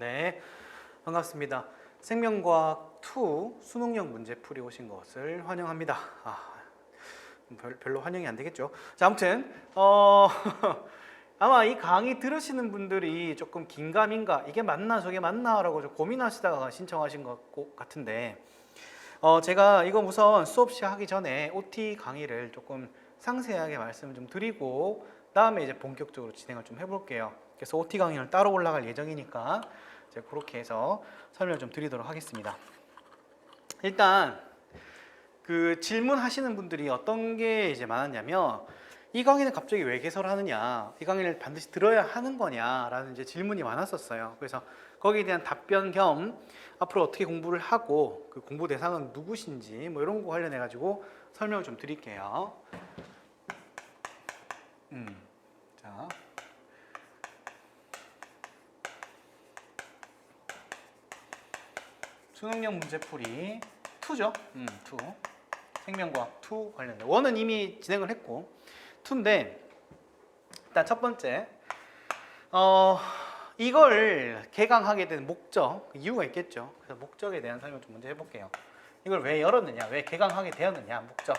네, 반갑습니다. 생명과학 2 수능형 문제풀이 오신 것을 환영합니다. 별로 환영이 안 되겠죠. 자, 아무튼 아마 이 강의 들으시는 분들이 조금 긴가민가 이게 맞나 저게 맞나 라고 좀 고민하시다가 신청하신 것 같은데 제가 이거 우선 수업 시작하기 전에 OT 강의를 조금 상세하게 말씀을 좀 드리고 다음에 이제 본격적으로 진행을 좀 해볼게요. 그래서 OT 강의는 따로 올라갈 예정이니까 이제 그렇게 해서 설명을 좀 드리도록 하겠습니다. 일단 그 질문하시는 분들이 어떤 게 이제 많았냐면 이 강의는 갑자기 왜 개설하느냐, 이 강의를 반드시 들어야 하는 거냐라는 이제 질문이 많았었어요. 그래서 거기에 대한 답변 겸 앞으로 어떻게 공부를 하고 그 공부 대상은 누구신지 뭐 이런 거 관련해 가지고 설명을 좀 드릴게요. 자. 수능형 문제풀이 2죠. 2. 생명과학 2 관련된 1은 이미 진행을 했고 2인데 일단 첫 번째 이걸 개강하게 된 목적, 이유가 있겠죠. 그래서 목적에 대한 설명 좀 먼저 해볼게요. 이걸 왜 열었느냐, 왜 개강하게 되었느냐, 목적.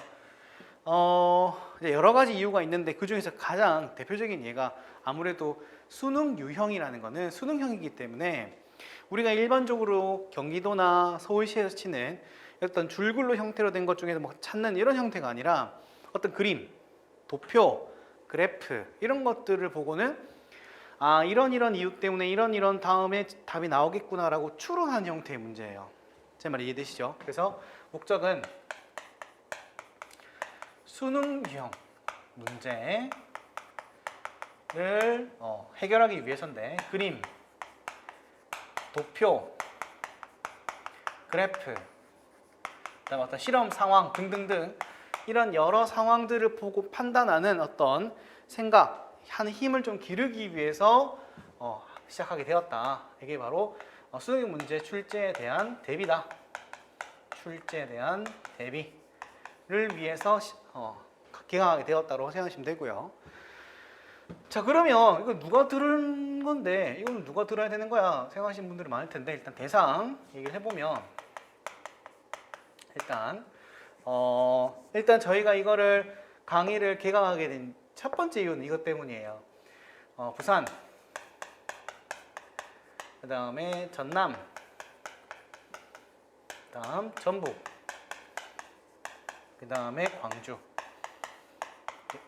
이제 여러 가지 이유가 있는데 그 중에서 가장 대표적인 예가 아무래도 수능 유형이라는 거는 수능형이기 때문에 우리가 일반적으로 경기도나 서울시에서 치는 어떤 줄글로 형태로 된 것 중에서 뭐 찾는 이런 형태가 아니라 어떤 그림, 도표, 그래프 이런 것들을 보고는 이런 이유 때문에 이런 다음에 답이 나오겠구나라고 추론하는 형태의 문제예요. 제 말 이해되시죠? 그래서 목적은 수능 유형 문제를 해결하기 위해서인데 그림, 도표, 그래프, 그다음에 어떤 실험 상황 등등등 이런 여러 상황들을 보고 판단하는 어떤 생각, 한 힘을 좀 기르기 위해서 시작하게 되었다. 이게 바로 수능 문제 출제에 대한 대비다. 출제에 대한 대비를 위해서 개강하게 되었다고 생각하시면 되고요. 자, 그러면 이거 누가 들은 건데 이거는 누가 들어야 되는 거야 생각하시는 분들이 많을 텐데 일단 대상 얘기를 해보면 일단 저희가 이거를 강의를 개강하게 된 첫 번째 이유는 이것 때문이에요. 부산, 그 다음에 전남, 그 다음 전북, 그 다음에 광주.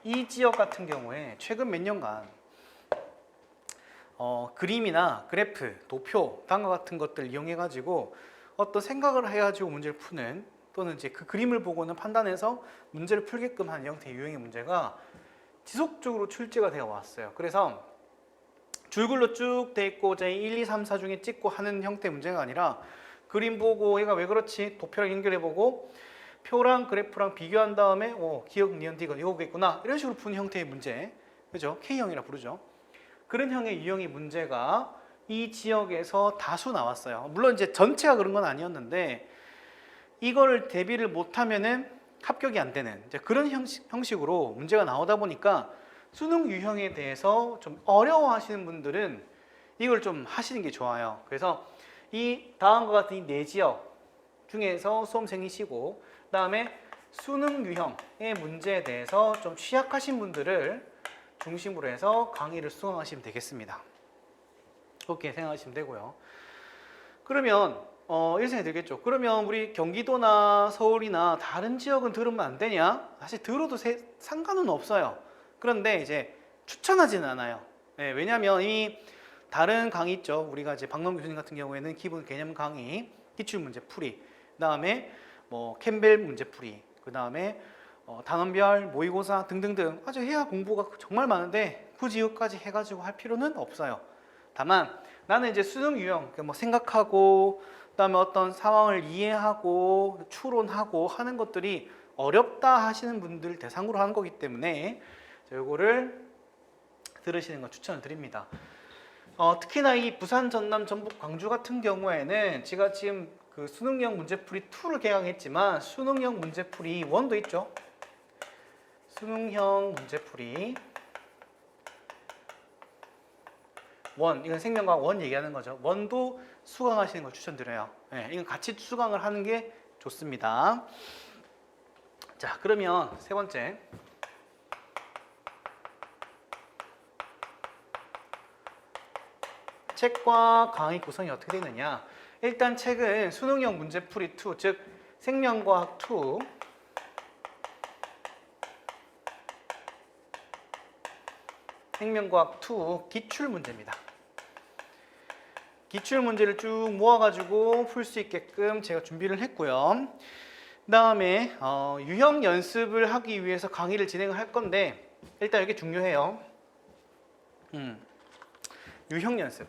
이 지역 같은 경우에 최근 몇 년간 그림이나 그래프, 도표, 다음과 같은 것들을 이용해 가지고 어떤 생각을 해가지고 문제를 푸는 또는 이제 그 그림을 보고는 판단해서 문제를 풀게끔 하는 형태의 유형의 문제가 지속적으로 출제가 되어 왔어요. 그래서 줄글로 쭉 돼 있고 제 1, 2, 3, 4 중에 찍고 하는 형태의 문제가 아니라 그림 보고 얘가 왜 그렇지 도표랑 연결해보고 표랑 그래프랑 비교한 다음에 기억, 니은, 디귿 이거겠구나 이런 식으로 푸는 형태의 문제, 그죠? K형이라 부르죠. 그런 형의 유형의 문제가 이 지역에서 다수 나왔어요. 물론 이제 전체가 그런 건 아니었는데 이걸 대비를 못하면은 합격이 안 되는 이제 그런 형식으로 문제가 나오다 보니까 수능 유형에 대해서 좀 어려워하시는 분들은 이걸 좀 하시는 게 좋아요. 그래서 이 다음과 같은 이 네 지역 중에서 수험생이시고 그다음에 수능 유형의 문제에 대해서 좀 취약하신 분들을 중심으로 해서 강의를 수강하시면 되겠습니다. 그렇게 생각하시면 되고요. 그러면 이런 생각이 들겠죠. 그러면 우리 경기도나 서울이나 다른 지역은 들으면 안 되냐? 사실 들어도 상관은 없어요. 그런데 이제 추천하지는 않아요. 네, 왜냐하면 이 다른 강의 있죠. 우리가 이제 박명 교수님 같은 경우에는 기본 개념 강의, 기출 문제 풀이, 그다음에 뭐 캠벨 문제 풀이, 그다음에 단원별 모의고사 등등등 아주 해야 공부가 정말 많은데 굳이 이것까지 해가지고 할 필요는 없어요. 다만 나는 이제 수능 유형 뭐 생각하고 그다음에 어떤 상황을 이해하고 추론하고 하는 것들이 어렵다 하시는 분들 대상으로 하는 거기 때문에 이거를 들으시는 거 추천을 드립니다. 특히나 이 부산, 전남, 전북, 광주 같은 경우에는 제가 지금 그 수능형 문제풀이 2를 개강했지만 수능형 문제풀이 1도 있죠. 수능형 문제풀이 원, 이건 생명과학 원 얘기하는 거죠. 원도 수강하시는 걸 추천드려요. 네, 이건 같이 수강을 하는 게 좋습니다. 자, 그러면 세 번째. 책과 강의 구성이 어떻게 되어 있느냐. 일단 책은 수능형 문제풀이 2, 즉 생명과학 2, 생명과학 2 기출문제입니다. 기출문제를 쭉 모아가지고 풀 수 있게끔 제가 준비를 했고요. 그 다음에 유형 연습을 하기 위해서 강의를 진행을 할 건데 일단 이게 중요해요. 유형 연습.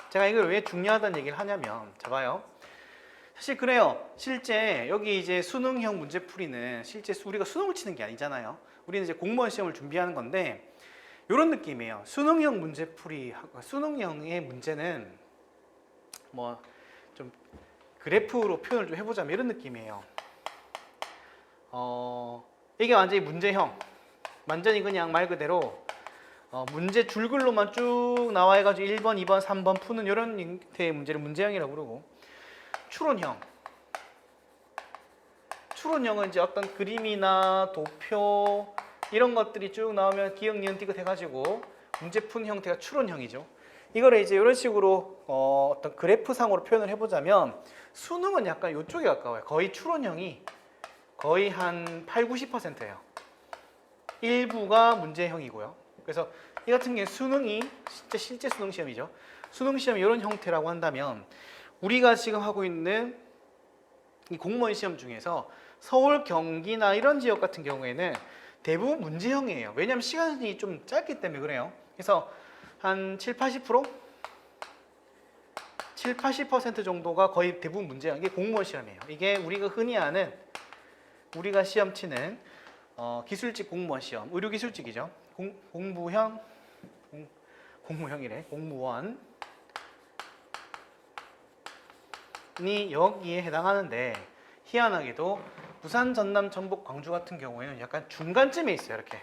제가 이걸 왜 중요하다는 얘기를 하냐면, 자 봐요. 사실 그래요. 실제 여기 이제 수능형 문제풀이는 실제 우리가 수능을 치는 게 아니잖아요. 우리는 이제 공무원 시험을 준비하는 건데 이런 느낌이에요. 수능형 문제풀이, 수능형의 문제는 뭐 좀 그래프로 표현을 좀 해보자면 이런 느낌이에요. 이게 완전히 문제형, 완전히 그냥 말 그대로 문제 줄글로만 쭉 나와 해가지고 1번, 2번, 3번 푸는 이런 형태의 문제를 문제형이라고 그러고, 추론형은 이제 어떤 그림이나 도표 이런 것들이 쭉 나오면 기억, 니은, 디귿 해가지고 문제 푼 형태가 추론형이죠. 이거를 이제 이런 식으로 어떤 그래프상으로 표현을 해보자면 수능은 약간 이쪽에 가까워요. 거의 추론형이 거의 한 8, 90%예요. 일부가 문제형이고요. 그래서 이 같은 경우에 수능이 실제 수능 시험이죠. 수능 시험이 이런 형태라고 한다면 우리가 지금 하고 있는 이 공무원 시험 중에서 서울, 경기나 이런 지역 같은 경우에는 대부분 문제형이에요. 왜냐하면 시간이 좀 짧기 때문에 그래요. 그래서 한 7, 80%? 7, 80% 정도가 거의 대부분 문제형. 이게 공무원 시험이에요. 이게 우리가 흔히 아는, 우리가 시험 치는 기술직 공무원 시험, 의료기술직이죠. 공무형이래. 공무원이 여기에 해당하는데 희한하게도 부산, 전남, 전북, 광주 같은 경우에는 약간 중간쯤에 있어요. 이렇게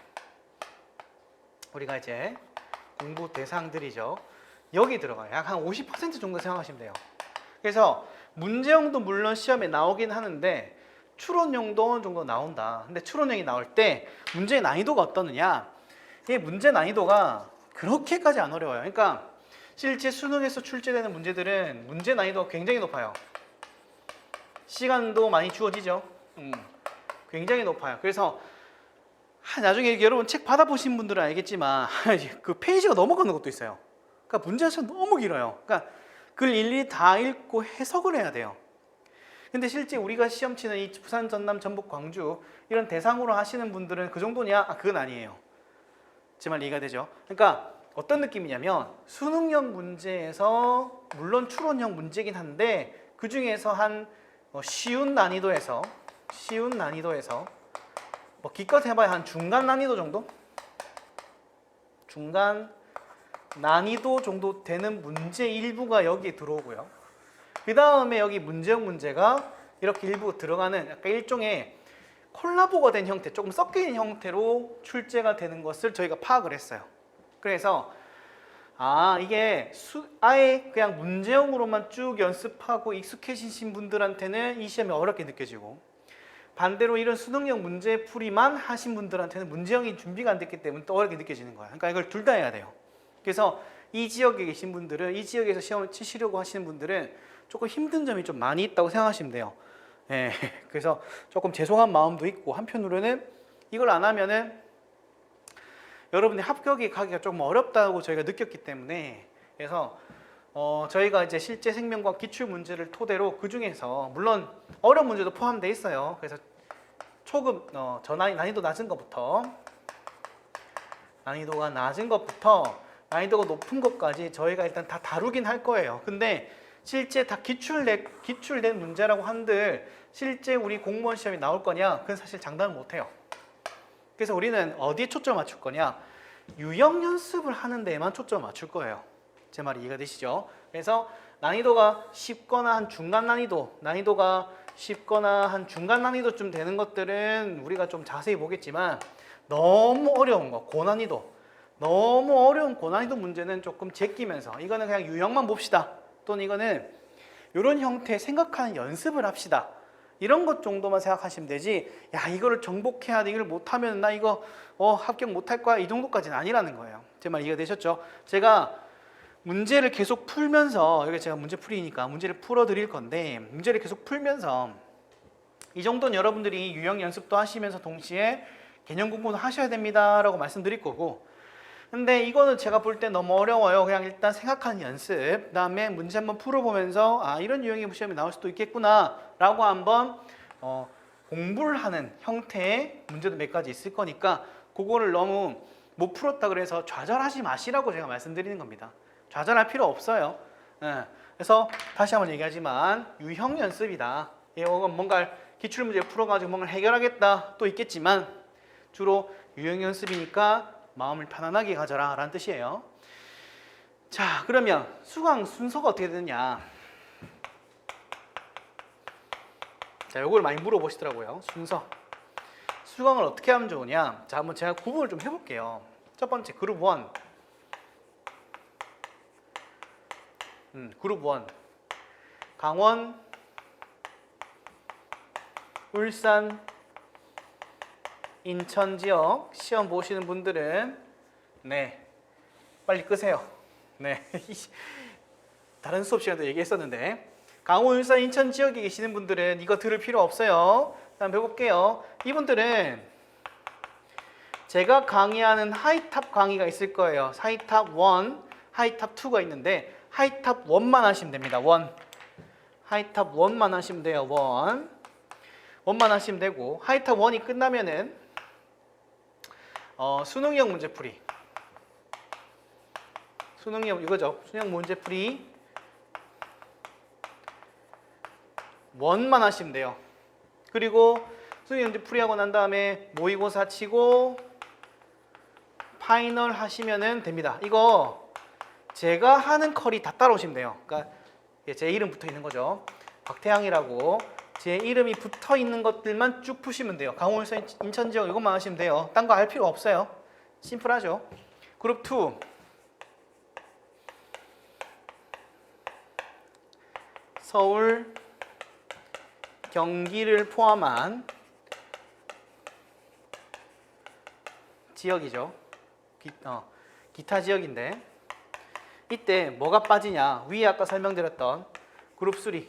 우리가 이제 공부 대상들이죠. 여기 들어가요. 약 한 50% 정도 생각하시면 돼요. 그래서 문제형도 물론 시험에 나오긴 하는데 추론형도 어느 정도 나온다. 근데 추론형이 나올 때 문제의 난이도가 어떠느냐? 이 문제 난이도가 그렇게까지 안 어려워요. 그러니까 실제 수능에서 출제되는 문제들은 문제 난이도가 굉장히 높아요. 시간도 많이 주어지죠. 굉장히 높아요. 그래서 나중에 여러분 책 받아보신 분들은 알겠지만 그 페이지가 넘어가는 것도 있어요. 그러니까 문제가 너무 길어요. 그러니까 그걸 일일이 다 읽고 해석을 해야 돼요. 근데 실제 우리가 시험 치는 이 부산, 전남, 전북, 광주 이런 대상으로 하시는 분들은 그 정도냐? 그건 아니에요. 제 말 이해가 되죠? 그러니까 어떤 느낌이냐면 수능형 문제에서 물론 추론형 문제긴 한데 그 중에서 한 쉬운 난이도에서 뭐 기껏 해봐야 한 중간 난이도 정도? 중간 난이도 정도 되는 문제 일부가 여기에 들어오고요. 그 다음에 여기 문제형 문제가 이렇게 일부 들어가는 약간 일종의 콜라보가 된 형태, 조금 섞인 형태로 출제가 되는 것을 저희가 파악을 했어요. 그래서 이게 아예 그냥 문제형으로만 쭉 연습하고 익숙해지신 분들한테는 이 시험이 어렵게 느껴지고, 반대로 이런 수능형 문제풀이만 하신 분들한테는 문제형이 준비가 안 됐기 때문에 또 어렵게 느껴지는 거야. 그러니까 이걸 둘 다 해야 돼요. 그래서 이 지역에 계신 분들은, 이 지역에서 시험을 치시려고 하시는 분들은 조금 힘든 점이 좀 많이 있다고 생각하시면 돼요. 예, 그래서 조금 죄송한 마음도 있고, 한편으로는 이걸 안 하면은 여러분이 합격에 가기가 조금 어렵다고 저희가 느꼈기 때문에, 그래서 저희가 이제 실제 생명과학 기출 문제를 토대로 그 중에서 물론 어려운 문제도 포함되어 있어요. 그래서 초급 난이도 낮은 것부터 난이도가 난이도가 높은 것까지 저희가 일단 다 다루긴 할 거예요. 근데 실제 다 기출된 문제라고 한들 실제 우리 공무원 시험이 나올 거냐? 그건 사실 장담을 못 해요. 그래서 우리는 어디에 초점을 맞출 거냐? 유형 연습을 하는 데에만 초점을 맞출 거예요. 제 말이 이해가 되시죠? 그래서 난이도가 쉽거나 한 중간 난이도가 쉽거나 한 중간 난이도쯤 되는 것들은 우리가 좀 자세히 보겠지만 너무 어려운 거, 고난이도, 너무 어려운 고난이도 문제는 조금 제끼면서 이거는 그냥 유형만 봅시다. 또는 이거는 이런 형태의 생각하는 연습을 합시다. 이런 것 정도만 생각하시면 되지, 야 이거를 정복해야 돼, 이걸 못하면 나 이거 합격 못할 거야, 이 정도까지는 아니라는 거예요. 제 말 이해가 되셨죠? 제가 문제를 계속 풀면서, 여기 제가 문제풀이니까 문제를 풀어 드릴 건데, 문제를 계속 풀면서 이 정도는 여러분들이 유형 연습도 하시면서 동시에 개념 공부도 하셔야 됩니다 라고 말씀드릴 거고, 근데 이거는 제가 볼 때 너무 어려워요. 그냥 일단 생각하는 연습, 그 다음에 문제 한번 풀어보면서 아 이런 유형의 시험이 나올 수도 있겠구나 라고 한번 공부를 하는 형태의 문제도 몇 가지 있을 거니까, 그거를 너무 못 풀었다 그래서 좌절하지 마시라고 제가 말씀드리는 겁니다. 좌절할 필요 없어요. 그래서 다시 한번 얘기하지만 유형 연습이다. 이건 뭔가 기출문제 풀어가지고 뭔가 해결하겠다 또 있겠지만, 주로 유형 연습이니까 마음을 편안하게 가져라 라는 뜻이에요. 자, 그러면 수강 순서가 어떻게 되느냐. 자, 요걸 많이 물어보시더라고요. 순서. 수강을 어떻게 하면 좋으냐. 자, 한번 제가 구분을 좀 해볼게요. 첫 번째 그룹 1. 그룹 1. 강원, 울산, 인천 지역 시험 보시는 분들은 네 빨리 끄세요. 네 다른 수업 시간도 얘기했었는데, 강원, 울산, 인천 지역에 계시는 분들은 이거 들을 필요 없어요. 다음 배워볼게요. 이분들은 제가 강의하는 하이탑 강의가 있을 거예요. 하이탑 1, 하이탑 2가 있는데 하이탑 1만 하시면 됩니다. 1. 하이탑 1만 하시면 돼요. 1. 1만 하시면 되고, 하이탑 1이 끝나면은 수능형 문제풀이. 수능형 이거죠. 수능 문제풀이 1만 하시면 돼요. 그리고 수능 문제풀이 하고 난 다음에 모의고사 치고 파이널 하시면 됩니다. 이거 제가 하는 컬이 다 따라오시면 돼요. 그러니까 제 이름 붙어 있는 거죠. 박태양이라고 제 이름이 붙어 있는 것들만 쭉 푸시면 돼요. 강원, 울산, 인천 지역 이것만 하시면 돼요. 딴 거 할 필요 없어요. 심플하죠. 그룹 2. 서울, 경기를 포함한 지역이죠. 기타 지역인데, 이때 뭐가 빠지냐. 위에 아까 설명드렸던 그룹 3.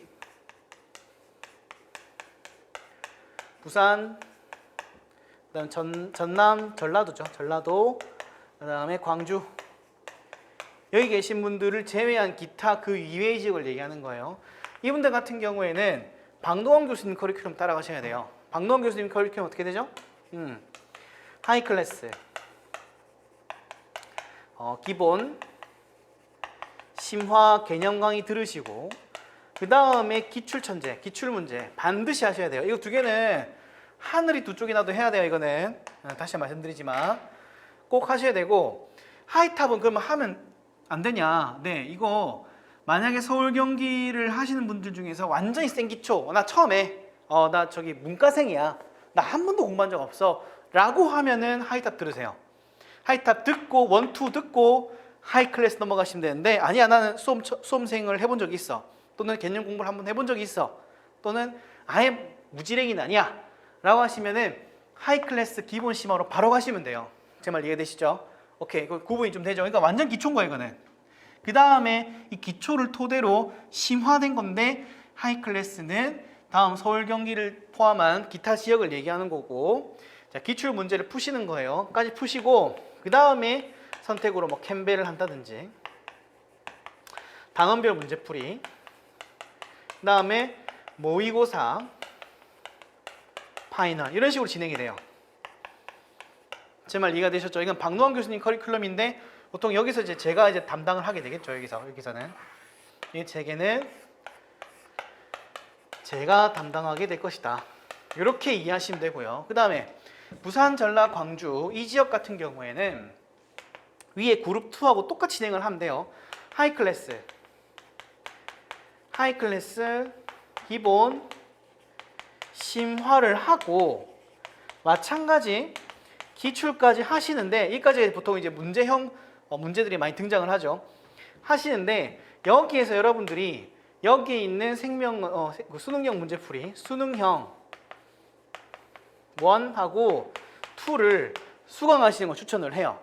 부산, 그다음 전남, 전라도죠. 전라도, 그다음에 광주. 여기 계신 분들을 제외한 기타 그 이외의 지역을 얘기하는 거예요. 이분들 같은 경우에는 박노원 교수님 커리큘럼 따라가셔야 돼요. 박노원 교수님 커리큘럼 어떻게 되죠? 하이 클래스, 기본, 심화 개념 강의 들으시고, 그 다음에 기출천재, 기출문제 반드시 하셔야 돼요. 이거 두 개는 하늘이 두 쪽이 나도 해야 돼요. 이거는 다시 말씀드리지만 꼭 하셔야 되고, 하이탑은 그러면 하면 안 되냐. 네, 이거 만약에 서울 경기를 하시는 분들 중에서 완전히 센 기초, 나 처음에 나 저기 문과생이야, 나 한 번도 공부한 적 없어 라고 하면은 하이탑 들으세요. 하이탑 듣고 1, 2 듣고 하이 클래스 넘어가시면 되는데, 아니야 나는 수험생을 해본 적이 있어, 또는 개념 공부를 한번 해본 적이 있어, 또는 아예 무지랭이는 아니야 라고 하시면은 하이 클래스 기본 심화로 바로 가시면 돼요. 제 말 이해되시죠? 오케이, 그 구분이 좀 되죠. 그러니까 완전 기초인 거예요 이거는. 그 다음에 이 기초를 토대로 심화된 건데, 하이 클래스는 다음 서울 경기를 포함한 기타 지역을 얘기하는 거고, 자, 기출 문제를 푸시는 거예요. 까지 푸시고, 그 다음에 선택으로 뭐 캠벨을 한다든지 단원별 문제풀이, 그 다음에 모의고사, 파이널, 이런 식으로 진행이 돼요. 제 말 이해가 되셨죠? 이건 박노원 교수님 커리큘럼인데, 보통 여기서 이제 제가 이제 담당을 하게 되겠죠. 여기서는 이 체계는 제가 담당하게 될 것이다. 이렇게 이해하시면 되고요. 그 다음에 부산, 전라, 광주 이 지역 같은 경우에는 위에 그룹 2하고 똑같이 진행을 하면 돼요. 하이 클래스, 기본, 심화를 하고 마찬가지 기출까지 하시는데 여기까지 보통 이제 문제형 문제들이 많이 등장을 하죠. 하시는데 여기에서 여러분들이 여기에 있는 수능형 문제풀이 수능형 1하고 2를 수강하시는 거 추천을 해요.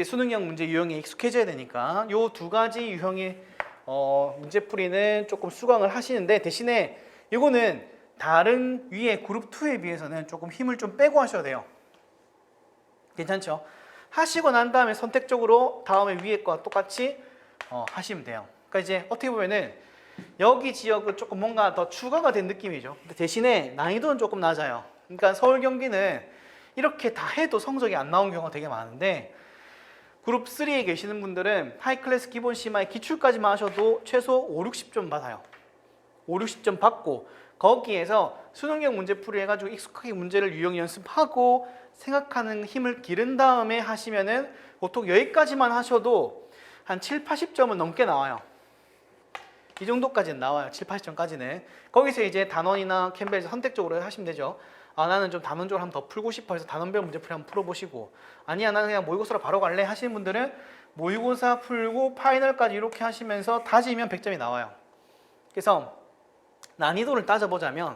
수능형 문제 유형에 익숙해져야 되니까 요 두 가지 유형의 문제풀이는 조금 수강을 하시는데 대신에 이거는 다른 위에 그룹 2에 비해서는 조금 힘을 좀 빼고 하셔야 돼요. 괜찮죠? 하시고 난 다음에 선택적으로 다음에 위에 거와 똑같이 하시면 돼요. 그러니까 이제 어떻게 보면은 여기 지역은 조금 뭔가 더 추가가 된 느낌이죠. 근데 대신에 난이도는 조금 낮아요. 그러니까 서울 경기는 이렇게 다 해도 성적이 안 나온 경우가 되게 많은데 그룹 3에 계시는 분들은 하이클래스 기본 심화의 기출까지만 하셔도 최소 5, 60점 받아요. 5, 60점 받고 거기에서 수능형 문제풀이 해가지고 익숙하게 문제를 유형 연습하고 생각하는 힘을 기른 다음에 하시면은 보통 여기까지만 하셔도 한 7, 80점은 넘게 나와요. 이 정도까지는 나와요. 7, 80점까지는. 거기서 이제 단원이나 캠벨에서 선택적으로 하시면 되죠. 나는 좀 단원적으로 한번 더 풀고 싶어 해서 단원별 문제풀이 한번 풀어보시고 아니야 나는 그냥 모의고사로 바로 갈래 하시는 분들은 모의고사 풀고 파이널까지 이렇게 하시면서 다지면 100점이 나와요. 그래서 난이도를 따져보자면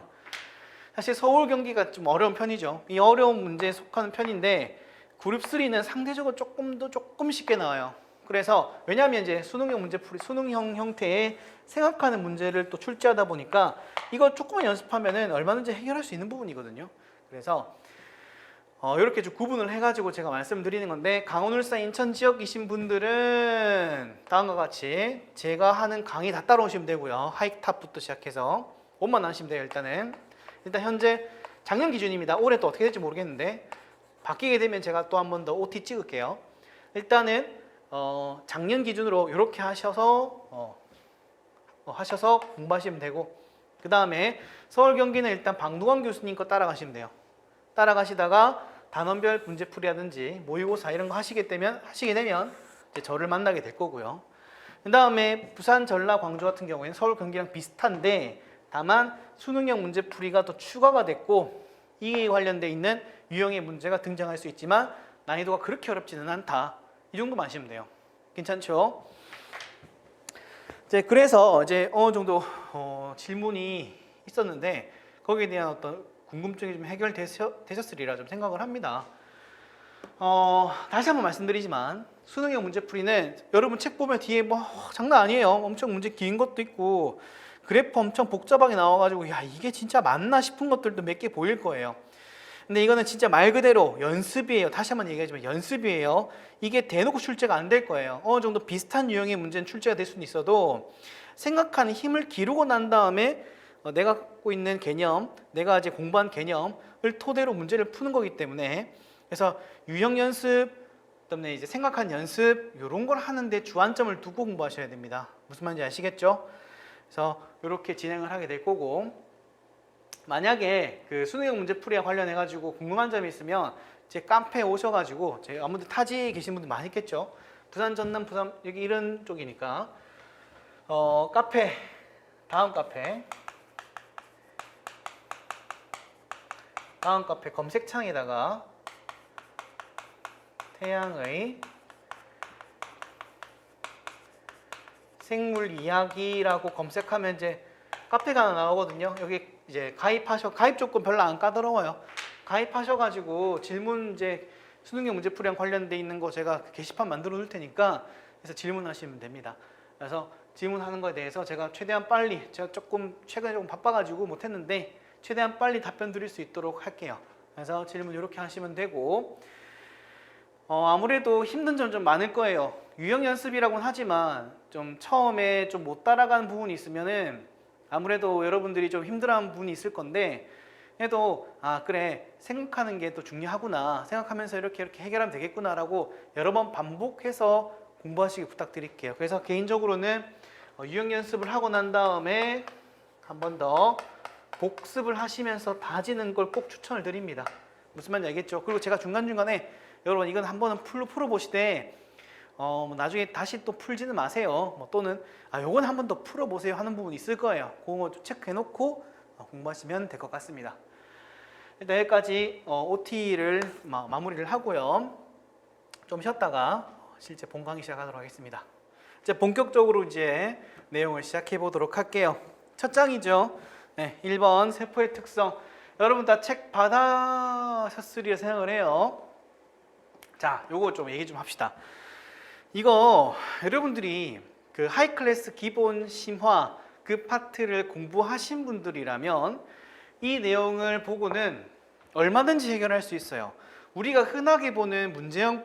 사실 서울 경기가 좀 어려운 편이죠. 이 어려운 문제에 속하는 편인데 그룹 3는 상대적으로 조금 쉽게 나와요. 그래서 왜냐하면 이제 수능형 문제풀이 수능형 형태의 생각하는 문제를 또 출제하다 보니까 이거 조금만 연습하면은 얼마든지 해결할 수 있는 부분이거든요. 그래서 이렇게 좀 구분을 해가지고 제가 말씀드리는 건데 강원, 울산, 인천 지역이신 분들은 다음과 같이 제가 하는 강의 다 따라오시면 되고요. 하이탑부터 시작해서 옷만 하시면 돼요. 일단 현재 작년 기준입니다. 올해 또 어떻게 될지 모르겠는데 바뀌게 되면 제가 또 한 번 더 OT 찍을게요. 일단은 작년 기준으로 이렇게 하셔서 공부하시면 되고 그 다음에 서울 경기는 일단 박누광 교수님 거 따라가시면 돼요. 따라가시다가 단원별 문제풀이라든지 모의고사 이런 거 하시게 되면 이제 저를 만나게 될 거고요. 그 다음에 부산, 전라, 광주 같은 경우에는 서울 경기랑 비슷한데 다만 수능형 문제풀이가 더 추가가 됐고 이에 관련돼 있는 유형의 문제가 등장할 수 있지만 난이도가 그렇게 어렵지는 않다. 이 정도만 아시면 돼요. 괜찮죠? 그래서 이제 어느 정도 질문이 있었는데 거기에 대한 어떤 궁금증이 좀 해결되셨으리라 좀 생각을 합니다. 다시 한번 말씀드리지만 수능형 문제풀이는 여러분 책 보면 뒤에 뭐 장난 아니에요. 엄청 문제 긴 것도 있고 그래프 엄청 복잡하게 나와가지고 야 이게 진짜 맞나 싶은 것들도 몇 개 보일 거예요. 근데 이거는 진짜 말 그대로 연습이에요. 다시 한번 얘기하지만 연습이에요. 이게 대놓고 출제가 안 될 거예요. 어느 정도 비슷한 유형의 문제는 출제가 될 수는 있어도 생각하는 힘을 기르고 난 다음에 내가 갖고 있는 개념, 내가 이제 공부한 개념을 토대로 문제를 푸는 거기 때문에 그래서 유형 연습, 그다음에 이제 생각한 연습 이런 걸 하는데 주안점을 두고 공부하셔야 됩니다. 무슨 말인지 아시겠죠? 그래서 이렇게 진행을 하게 될 거고 만약에 그 수능형 문제풀이와 관련해 가지고 궁금한 점이 있으면 제 카페에 오셔가지고 제 아무튼 타지에 계신 분들 많이 있겠죠. 부산, 전남, 부산 여기 이런 쪽이니까 카페 다음 카페 검색창에다가 태양의 생물 이야기라고 검색하면 이제 카페가 하나 나오거든요. 여기 이제 가입 조건 별로 안 까다로워요. 가입하셔가지고 질문 이제 수능형 문제풀이랑 관련돼 있는 거 제가 게시판 만들어 놓을 테니까 그래서 질문하시면 됩니다. 그래서 질문하는 거에 대해서 제가 최대한 빨리 제가 최근에 조금 바빠가지고 못했는데 최대한 빨리 답변 드릴 수 있도록 할게요. 그래서 질문 이렇게 하시면 되고 아무래도 힘든 점 좀 많을 거예요. 유형 연습이라고는 하지만 좀 처음에 좀 못 따라가는 부분이 있으면은 아무래도 여러분들이 좀 힘들어하는 부분이 있을 건데 그래도 그래 생각하는 게 또 중요하구나 생각하면서 이렇게 해결하면 되겠구나 라고 여러 번 반복해서 공부하시기 부탁드릴게요. 그래서 개인적으로는 유형 연습을 하고 난 다음에 한 번 더 복습을 하시면서 다지는 걸 꼭 추천을 드립니다. 무슨 말인지 알겠죠? 그리고 제가 중간중간에 여러분 이건 한 번은 풀어보시되 나중에 다시 또 풀지는 마세요. 또는 요건 한 번 더 풀어보세요 하는 부분이 있을 거예요. 그거 체크해놓고 공부하시면 될 것 같습니다. 일단 여기까지 OT를 마무리를 하고요. 좀 쉬었다가 실제 본 강의 시작하도록 하겠습니다. 이제 본격적으로 이제 내용을 시작해 보도록 할게요. 첫 장이죠. 네, 1번 세포의 특성. 여러분 다 책 받으셨으리라 생각을 해요. 자, 요거 좀 얘기 좀 합시다. 이거 여러분들이 그 하이클래스 기본 심화 그 파트를 공부하신 분들이라면 이 내용을 보고는 얼마든지 해결할 수 있어요. 우리가 흔하게 보는 문제가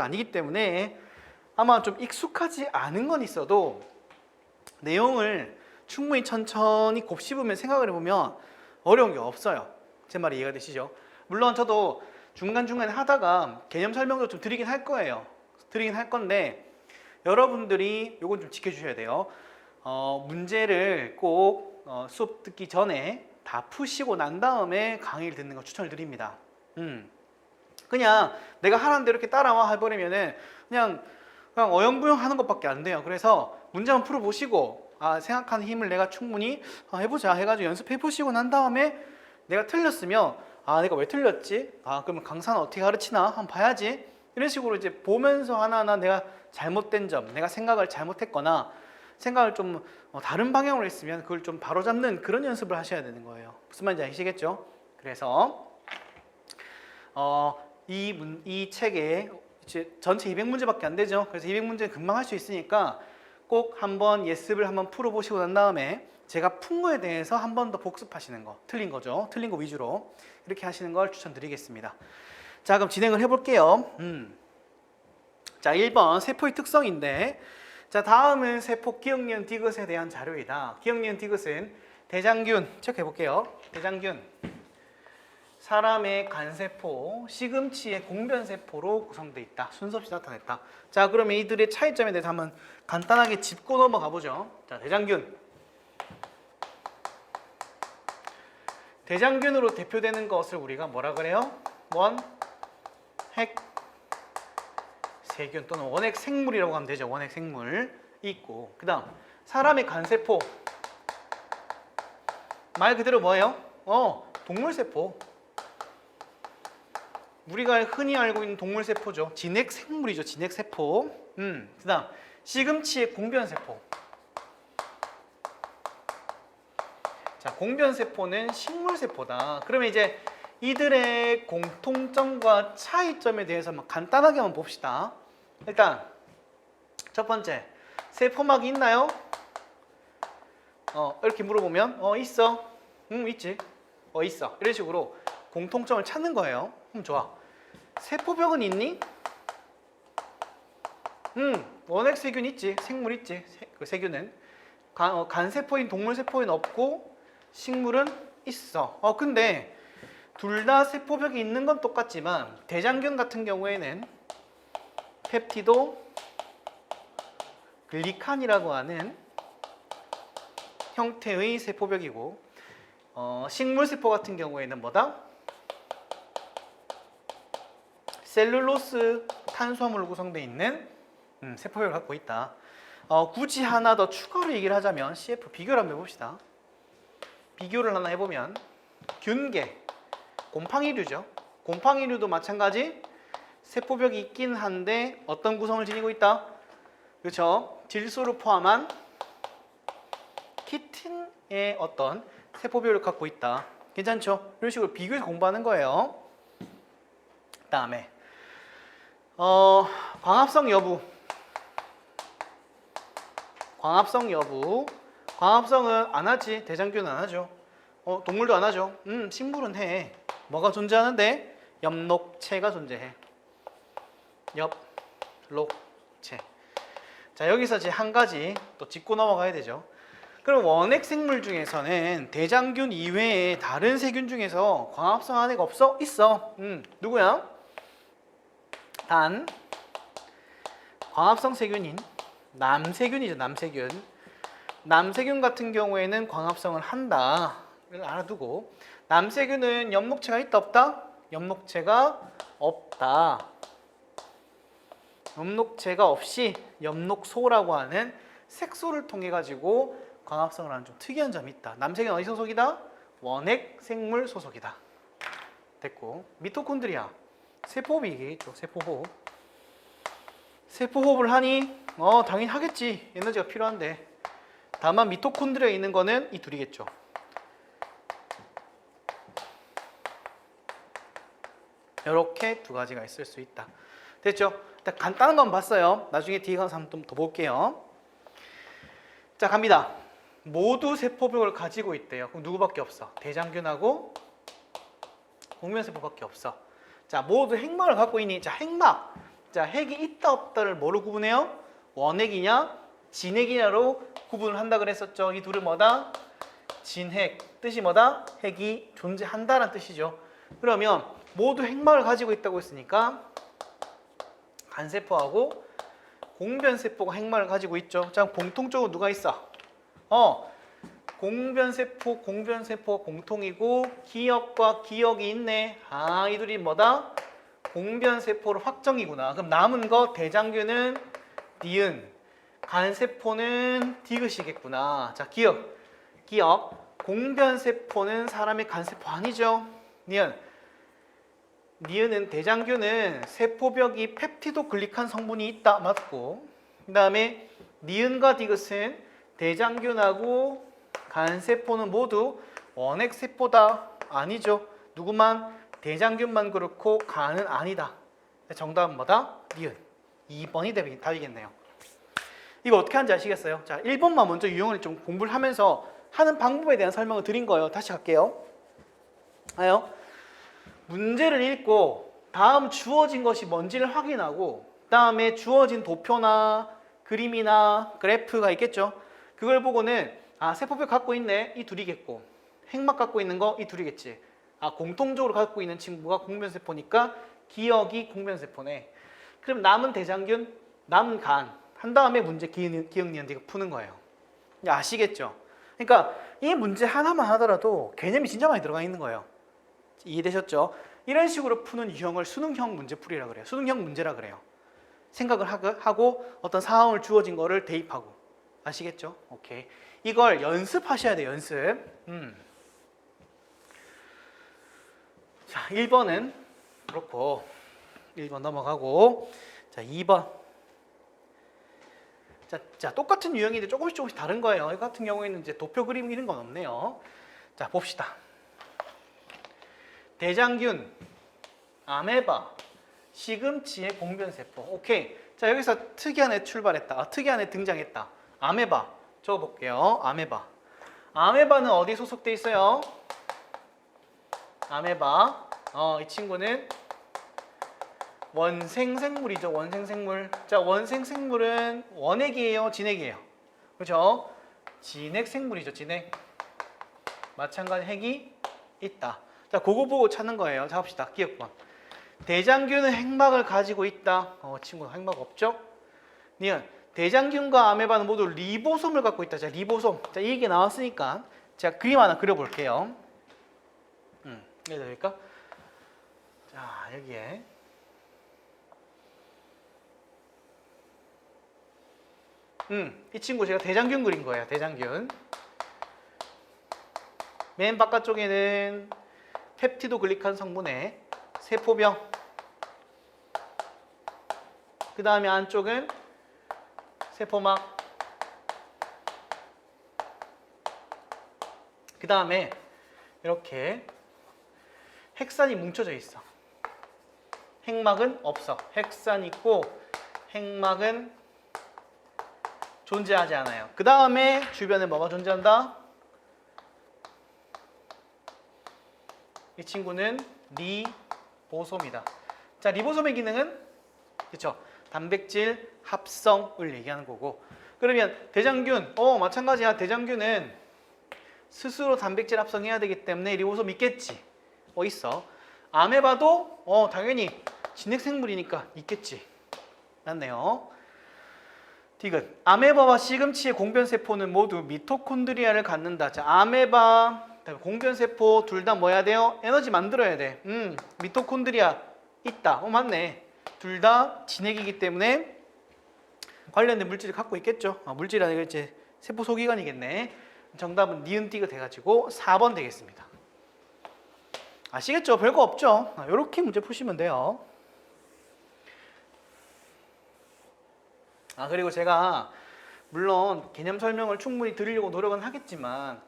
아니기 때문에 아마 좀 익숙하지 않은 건 있어도 내용을 충분히 천천히 곱씹으면 생각을 해보면 어려운 게 없어요. 제 말이 이해가 되시죠? 물론 저도 중간중간에 하다가 개념 설명도 좀 드리긴 할 거예요. 드리긴 할 건데 여러분들이 요건 좀 지켜주셔야 돼요. 문제를 꼭 수업 듣기 전에 다 푸시고 난 다음에 강의를 듣는 거 추천을 드립니다. 그냥 내가 하라는 대로 이렇게 따라와 해버리면은 그냥 어영부영 하는 것밖에 안 돼요. 그래서 문제 한번 풀어보시고 생각하는 힘을 내가 충분히 해보자 해가지고 연습해 보시고 난 다음에 내가 틀렸으면 내가 왜 틀렸지? 그러면 강사는 어떻게 가르치나 한번 봐야지. 이런 식으로 이제 보면서 하나하나 내가 잘못된 점, 내가 생각을 잘못했거나 생각을 좀 다른 방향으로 했으면 그걸 좀 바로잡는 그런 연습을 하셔야 되는 거예요. 무슨 말인지 아시겠죠? 그래서 이 책에 이제 전체 200문제밖에 안 되죠. 그래서 200문제 금방 할 수 있으니까 꼭 한번 예습을 한번 풀어보시고 난 다음에 제가 푼 거에 대해서 한 번 더 복습하시는 거, 틀린 거죠. 틀린 거 위주로 이렇게 하시는 걸 추천드리겠습니다. 자, 그럼 진행을 해볼게요. 자, 1번 세포의 특성인데, 자, 다음은 세포 기억니은 디귿에 대한 자료이다. 기억니은 디귿은 대장균 체크해볼게요. 대장균, 사람의 간세포, 시금치의 공변세포로 구성되어 있다. 순서 없이 나타냈다. 자, 그러면 이들의 차이점에 대해서 한번 간단하게 짚고 넘어가 보죠. 자, 대장균. 대장균으로 대표되는 것을 우리가 뭐라 그래요? 원핵세균 또는 원핵생물이라고 하면 되죠. 원핵생물 있고, 그 다음 사람의 간세포, 말 그대로 뭐예요? 동물세포. 우리가 흔히 알고 있는 동물세포죠. 진핵생물이죠. 진핵세포. 그 다음 시금치의 공변세포. 자, 공변세포는 식물세포다. 그러면 이제 이들의 공통점과 차이점에 대해서 간단하게 한번 봅시다. 일단 첫 번째, 세포막이 있나요? 이렇게 물어보면 있어. 있지. 있어. 이런 식으로 공통점을 찾는 거예요. 좋아. 세포벽은 있니? 원핵세균 있지. 생물 있지. 그 세균은 간세포인 동물세포에는 없고 식물은 있어. 근데 둘 다 세포벽이 있는 건 똑같지만 대장균 같은 경우에는 펩티도 글리칸이라고 하는 형태의 세포벽이고, 식물세포 같은 경우에는 뭐다? 셀룰로스 탄수화물로 구성되어 있는 세포벽을 갖고 있다. 굳이 하나 더 추가로 얘기를 하자면 CF 비교를 한번 해봅시다. 비교를 하나 해보면 균계, 곰팡이류죠. 곰팡이류도 마찬가지 세포벽이 있긴 한데 어떤 구성을 지니고 있다? 그렇죠. 질소를 포함한 키틴의 어떤 세포벽을 갖고 있다. 괜찮죠? 이런 식으로 비교해서 공부하는 거예요. 그 다음에 광합성 여부. 광합성은 안 하지. 대장균은 안 하죠. 동물도 안 하죠. 식물은 해. 뭐가 존재하는데? 엽록체가 존재해. 엽록체. 자, 여기서 이제 한 가지 또 짚고 넘어가야 되죠. 그럼 원핵생물 중에서는 대장균 이외에 다른 세균 중에서 광합성한 애가 없어? 있어. 누구야? 단 광합성 세균인 남세균이죠. 남세균 같은 경우에는 광합성을 한다. 이걸 알아두고, 남세균은 엽록체가 있다 없다? 엽록체가 없다. 엽록체가 없이 엽록소라고 하는 색소를 통해 가지고 광합성을 하는 좀 특이한 점이 있다. 남색은 어디 소속이다? 원핵 생물 소속이다. 됐고, 미토콘드리아 세포호흡이 얘기했죠. 세포호흡. 세포호흡을 하니 당연히 하겠지. 에너지가 필요한데. 다만 미토콘드리아에 있는 거는 이 둘이겠죠. 이렇게 두 가지가 있을 수 있다. 됐죠? 일단 간단한 건 봤어요. 나중에 뒤에 가서 한번 더 볼게요. 자, 갑니다. 모두 세포벽을 가지고 있대요. 그럼 누구밖에 없어? 대장균하고 공면세포밖에 없어. 자, 모두 핵막을 갖고 있니? 자, 핵막. 자, 핵이 있다 없다를 뭐로 구분해요? 원핵이냐 진핵이냐로 구분을 한다 그랬었죠. 이 둘은 뭐다? 진핵. 뜻이 뭐다? 핵이 존재한다는 뜻이죠. 그러면 모두 핵막을 가지고 있다고 했으니까 간세포하고 공변세포가 핵막을 가지고 있죠. 자, 공통적으로 누가 있어? 공변세포가 공통이고 기역과 기역이 있네. 아, 이 둘이 뭐다? 공변세포로 확정이구나. 그럼 남은 거 대장균은 니은, 간세포는 디귿이겠구나. 자, 기역. 공변세포는 사람의 간세포 아니죠. 니은은 대장균은 세포벽이 펩티도글리칸 성분이 있다. 맞고. 그 다음에 니은과 디귿은 대장균하고 간세포는 모두 원핵세포다. 아니죠. 누구만? 대장균만 그렇고 간은 아니다. 정답은 뭐다? 니은. 2번이 답이겠네요. 이거 어떻게 하는지 아시겠어요? 자, 1번만 먼저 유형을 좀 공부를 하면서 하는 방법에 대한 설명을 드린 거예요. 다시 갈게요. 문제를 읽고 다음 주어진 것이 뭔지를 확인하고 다음에 주어진 도표나 그림이나 그래프가 있겠죠. 그걸 보고는 세포벽 갖고 있네. 이 둘이겠고 핵막 갖고 있는 거 이 둘이겠지. 공통적으로 갖고 있는 친구가 공변세포니까 기역이 공변세포네. 그럼 남은 대장균, 남은 간 한 다음에 문제 기억, 니은, 디귿 푸는 거예요. 아시겠죠? 그러니까 이 문제 하나만 하더라도 개념이 진짜 많이 들어가 있는 거예요. 이해되셨죠? 이런 식으로 푸는 유형을 수능형 문제풀이라 그래요. 수능형 문제라 그래요. 생각을 하고 어떤 상황을 주어진 거를 대입하고. 아시겠죠? 오케이. 이걸 연습하셔야 돼요. 연습. 자, 1번은 그렇고 1번 넘어가고 자, 2번. 자, 똑같은 유형인데 조금씩 다른 거예요. 이 같은 경우에는 이제 도표 그림 이런 건 없네요. 자, 봅시다. 대장균, 아메바, 시금치의 공변세포. 오케이. 자, 여기서 특이한 애 출발했다. 특이한 애 등장했다. 아메바. 적어볼게요. 아메바는 어디 소속돼 있어요? 아메바. 이 친구는 원생생물이죠. 원생생물. 자, 원생생물은 원핵이에요? 진핵이에요? 그렇죠? 진핵생물이죠. 진핵. 마찬가지 핵이 있다. 자, 그거 보고 찾는 거예요. 자, 봅시다. 기억번. 대장균은 핵막을 가지고 있다. 친구 핵막 없죠? 니은. 대장균과 아메바는 모두 리보솜을 갖고 있다. 자, 리보솜. 자, 이 얘기 나왔으니까 제가 그림 하나 그려볼게요. 여기다 될까? 자, 여기에. 이 친구 제가 대장균 그린 거예요. 대장균. 맨 바깥쪽에는 펩티도글리칸 성분의 세포병. 그 다음에 안쪽은 세포막. 그 다음에 이렇게 핵산이 뭉쳐져 있어. 핵막은 없어. 핵산 있고 핵막은 존재하지 않아요. 그 다음에 주변에 뭐가 존재한다? 이 친구는 리보솜이다. 자, 리보솜의 기능은 그렇죠? 단백질 합성을 얘기하는 거고. 그러면 대장균, 마찬가지야. 대장균은 스스로 단백질 합성해야 되기 때문에 리보솜 있겠지. 있어. 아메바도 당연히 진핵생물이니까 있겠지. 맞네요. 디귿. 아메바와 시금치의 공변세포는 모두 미토콘드리아를 갖는다. 자, 아메바, 공변세포 둘 다 뭐 해야 돼요? 에너지 만들어야 돼. 미토콘드리아 있다. 맞네. 둘 다 진핵이기 때문에 관련된 물질을 갖고 있겠죠. 물질이 아니라 이제 세포 소기관이겠네. 정답은 니은띠가 돼가지고 4번 되겠습니다. 아시겠죠? 별거 없죠? 이렇게 문제 푸시면 돼요. 그리고 제가 물론 개념 설명을 충분히 드리려고 노력은 하겠지만,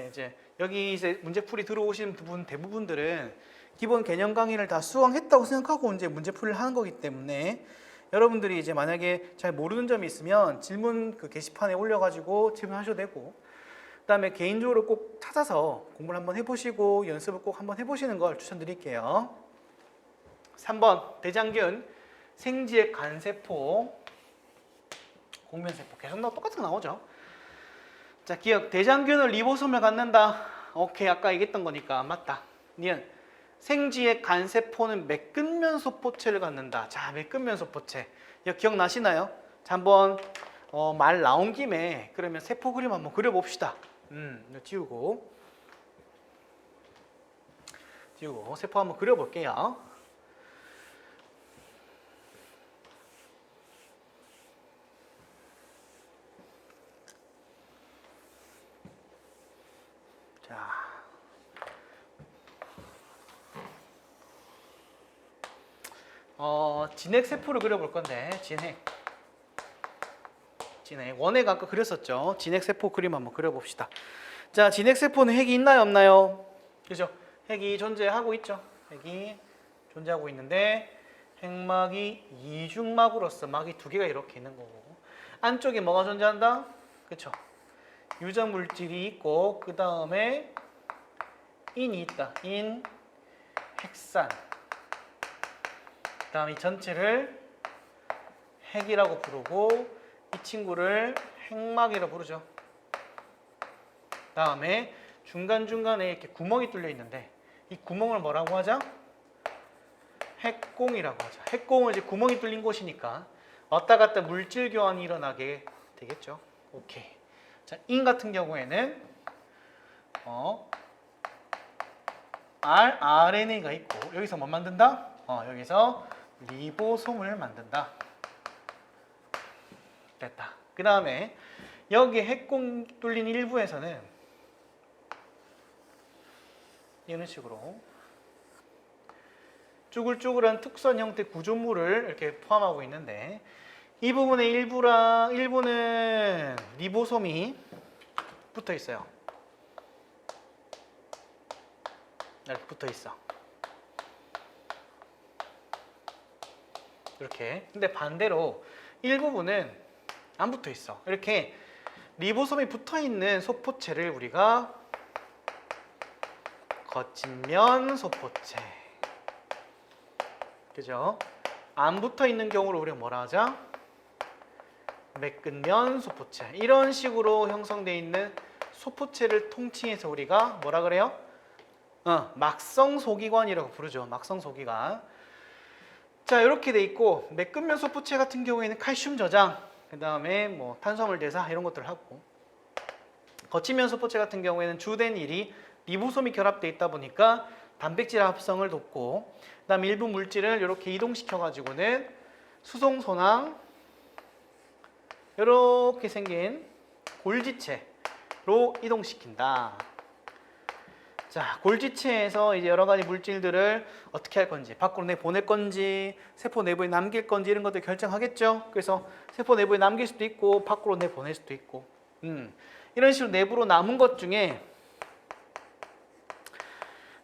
이제 여기 이제 문제풀이 들어오신 부분 대부분들은 기본 개념 강의를 다 수강했다고 생각하고 이제 문제풀이를 하는 거기 때문에, 여러분들이 이제 만약에 잘 모르는 점이 있으면 질문 그 게시판에 올려가지고 질문하셔도 되고, 그다음에 개인적으로 꼭 찾아서 공부를 한번 해보시고 연습을 꼭 한번 해보시는 걸 추천드릴게요. 3번 대장균, 생지의 간세포, 공면세포 계속 똑같은 거 나오죠. 자, 기억. 대장균은 리보솜을 갖는다. 오케이, 아까 얘기했던 거니까 맞다. 니은 생지의 간세포는 매끈면소포체를 갖는다. 자, 매끈면소포체 이거 기억나시나요? 자, 한번 말 나온 김에 그러면 세포 그림 한번 그려봅시다. 이거 지우고 세포 한번 그려볼게요. 자, 진핵세포를 그려볼 건데, 진핵 원액 아까 그렸었죠. 진핵세포 그림 한번 그려봅시다. 자, 진핵세포는 핵이 있나요, 없나요? 그죠? 핵이 존재하고 있죠. 핵이 존재하고 있는데, 핵막이 이중막으로서 막이 두 개가 이렇게 있는 거고, 안쪽에 뭐가 존재한다? 그쵸? 유전 물질이 있고, 그 다음에 인이 있다. 인, 핵산. 그 다음 이 전체를 핵이라고 부르고, 이 친구를 핵막이라고 부르죠. 그 다음에 중간중간에 이렇게 구멍이 뚫려 있는데, 이 구멍을 뭐라고 하죠? 핵공이라고 하죠. 핵공은 이제 구멍이 뚫린 곳이니까 왔다 갔다 물질 교환이 일어나게 되겠죠. 오케이. 자, 인 같은 경우에는 RNA가 있고, 여기서 뭐 만든다? 여기서 리보솜을 만든다. 됐다. 그 다음에 여기 핵공 뚫린 일부에서는 이런 식으로 쭈글쭈글한 특수한 형태 구조물을 이렇게 포함하고 있는데, 이 부분의 일부는 리보솜이 붙어 있어요. 이렇게 붙어 있어. 이렇게. 근데 반대로 일부분은 안 붙어 있어. 이렇게 리보솜이 붙어 있는 소포체를 우리가 거친면 소포체. 그죠? 안 붙어 있는 경우를 우리가 뭐라 하자? 매끈면 소포체. 이런 식으로 형성되어 있는 소포체를 통칭해서 우리가 뭐라 그래요? 막성 소기관이라고 부르죠. 막성 소기관. 자, 이렇게 돼 있고, 매끈면 소포체 같은 경우에는 칼슘 저장, 그 다음에 뭐 탄수화물 대사 이런 것들을 하고, 거친면 소포체 같은 경우에는 주된 일이 리보솜이 결합되어 있다 보니까 단백질 합성을 돕고, 그 다음에 일부 물질을 이렇게 이동시켜 가지고는 수송소낭, 이렇게 생긴 골지체로 이동시킨다. 자, 골지체에서 이제 여러 가지 물질들을 어떻게 할 건지, 밖으로 내보낼 건지, 세포 내부에 남길 건지 이런 것들 결정하겠죠. 그래서 세포 내부에 남길 수도 있고, 밖으로 내보낼 수도 있고, 이런 식으로 내부로 남은 것 중에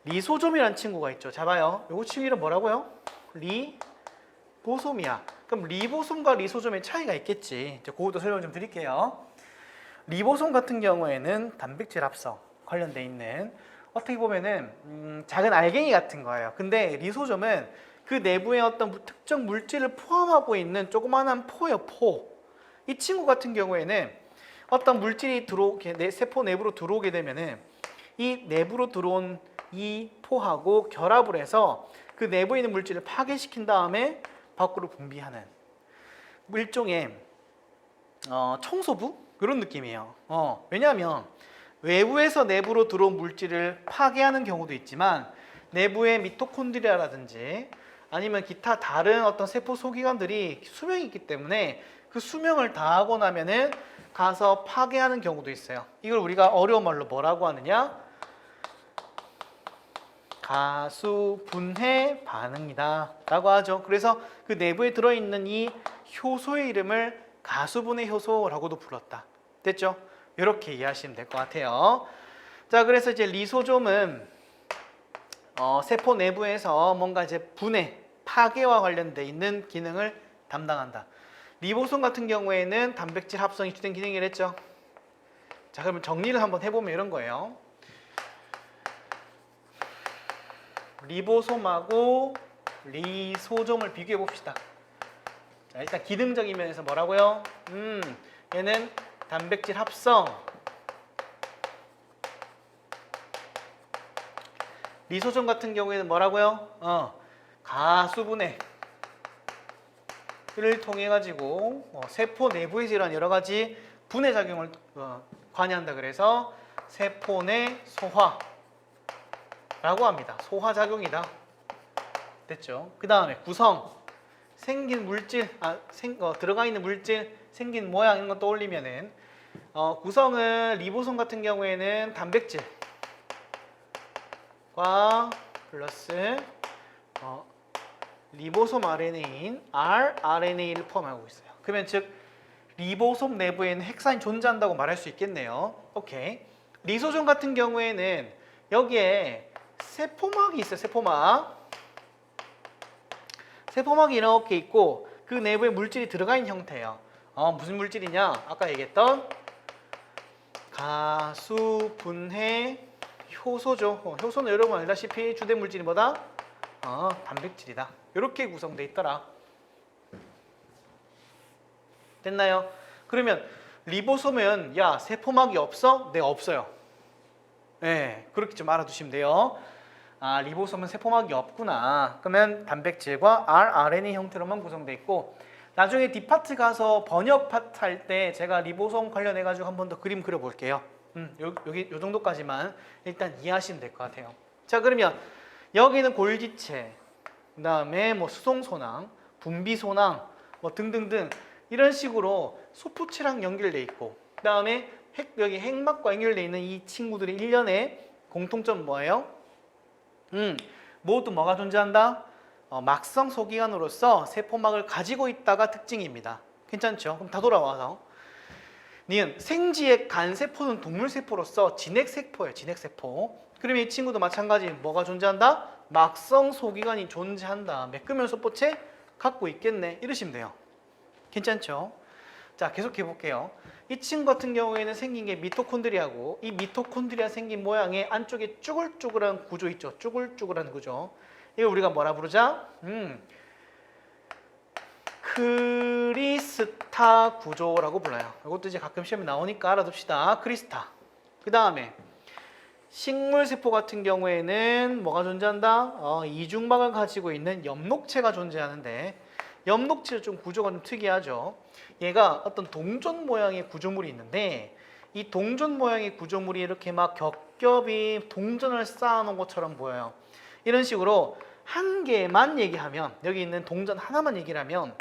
리소솜이라는 친구가 있죠. 자, 봐요. 요거 친구 이름 뭐라고요? 리보솜이야. 그럼 리보솜과 리소솜의 차이가 있겠지. 그것도 설명 좀 드릴게요. 리보솜 같은 경우에는 단백질 합성 관련돼 있는, 어떻게 보면은 작은 알갱이 같은 거예요. 근데 리소솜은 그 내부에 어떤 특정 물질을 포함하고 있는 조그마한 포예요, 포. 이 친구 같은 경우에는 어떤 물질이 세포 내부로 들어오게 되면은 이 내부로 들어온 이 포하고 결합을 해서 그 내부에 있는 물질을 파괴시킨 다음에 밖으로 분비하는 일종의 청소부? 그런 느낌이에요. 왜냐하면 외부에서 내부로 들어온 물질을 파괴하는 경우도 있지만, 내부의 미토콘드리아라든지 아니면 기타 다른 어떤 세포 소기관들이 수명이 있기 때문에 그 수명을 다하고 나면은 가서 파괴하는 경우도 있어요. 이걸 우리가 어려운 말로 뭐라고 하느냐? 가수분해 반응이다 라고 하죠. 그래서 그 내부에 들어있는 이 효소의 이름을 가수분해 효소라고도 불렀다. 됐죠? 이렇게 이해하시면 될 것 같아요. 자, 그래서 이제 리소좀은 세포 내부에서 뭔가 이제 분해, 파괴와 관련돼 있는 기능을 담당한다. 리보솜 같은 경우에는 단백질 합성이 주된 기능이랬죠. 자, 그러면 정리를 한번 해보면 이런 거예요. 리보솜하고 리소좀을 비교해 봅시다. 자, 일단 기능적인 면에서 뭐라고요? 얘는 단백질 합성, 리소좀 같은 경우에는 뭐라고요? 가수분해를 통해 가지고 세포 내부에서 일어난 여러 가지 분해 작용을 관여한다. 그래서 세포 내 소화라고 합니다. 소화 작용이다. 됐죠? 그 다음에 구성, 생긴 물질, 들어가 있는 물질, 생긴 모양 이런 거 떠올리면은 구성은 리보솜 같은 경우에는 단백질과 플러스 리보솜 RNA인 rRNA를 포함하고 있어요. 그러면 즉 리보솜 내부에는 핵산이 존재한다고 말할 수 있겠네요. 오케이. 리소좀 같은 경우에는 여기에 세포막이 있어요. 세포막이 이렇게 있고 그 내부에 물질이 들어가 있는 형태예요. 무슨 물질이냐? 아까 얘기했던 가수분해 효소죠. 효소는 여러분 알다시피 주된 물질이 뭐다? 단백질이다. 이렇게 구성되어 있더라. 됐나요? 그러면 리보솜은 야 세포막이 없어? 네, 없어요. 네, 그렇게 좀 알아두시면 돼요. 리보솜은 세포막이 없구나. 그러면 단백질과 rRNA 형태로만 구성되어 있고 나중에 D파트 가서 번역 파트 할 때 제가 리보솜 관련해 가지고 한 번 더 그림 그려 볼게요. 여기 요 정도까지만 일단 이해하시면 될 것 같아요. 자, 그러면 여기는 골기체, 그 다음에 뭐 수송소낭, 분비소낭, 뭐 등등등 이런 식으로 소프체랑 연결돼 있고, 그 다음에 여기 핵막과 연결돼 있는 이 친구들의 일련의 공통점 뭐예요? 모두 뭐가 존재한다? 막성 소기관으로서 세포막을 가지고 있다가 특징입니다. 괜찮죠? 그럼 다 돌아와서 니은 생지의 간세포는 동물세포로서 진핵세포예요. 진핵세포. 그러면 이 친구도 마찬가지 뭐가 존재한다? 막성 소기관이 존재한다. 매끄면 소포체 갖고 있겠네. 이러시면 돼요. 괜찮죠? 자, 계속해 볼게요. 이 친구 같은 경우에는 생긴 게 미토콘드리아고 이 미토콘드리아 생긴 모양의 안쪽에 쭈글쭈글한 구조 있죠. 쭈글쭈글한 구조. 이거 우리가 뭐라 부르자? 크리스타 구조라고 불러요. 이것도 이제 가끔 시험에 나오니까 알아둡시다. 크리스타. 그 다음에 식물세포 같은 경우에는 뭐가 존재한다? 이중막을 가지고 있는 엽록체가 존재하는데 엽록체는 좀 구조가 좀 특이하죠. 얘가 어떤 동전 모양의 구조물이 있는데 이 동전 모양의 구조물이 이렇게 막 겹겹이 동전을 쌓아놓은 것처럼 보여요. 이런 식으로 한 개만 얘기하면 여기 있는 동전 하나만 얘기를 하면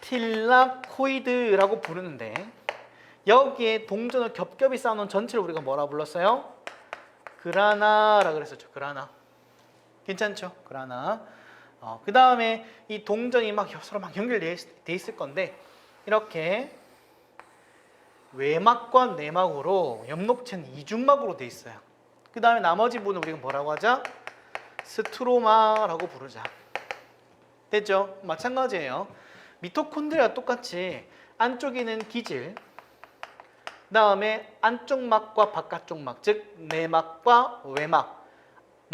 틸라코이드라고 부르는데 여기에 동전을 겹겹이 쌓아놓은 전체를 우리가 뭐라 불렀어요? 그라나라 그랬었죠. 그라나. 괜찮죠? 그라나. 그 다음에 이 동전이 막 서로 막 연결돼 있을 건데 이렇게 외막과 내막으로 엽록체는 이중막으로 돼 있어요. 그 다음에 나머지 부분은 우리가 뭐라고 하자? 스트로마라고 부르자. 됐죠? 마찬가지예요. 미토콘드리아 똑같이 안쪽에는 기질, 그 다음에 안쪽 막과 바깥쪽 막, 즉 내막과 외막,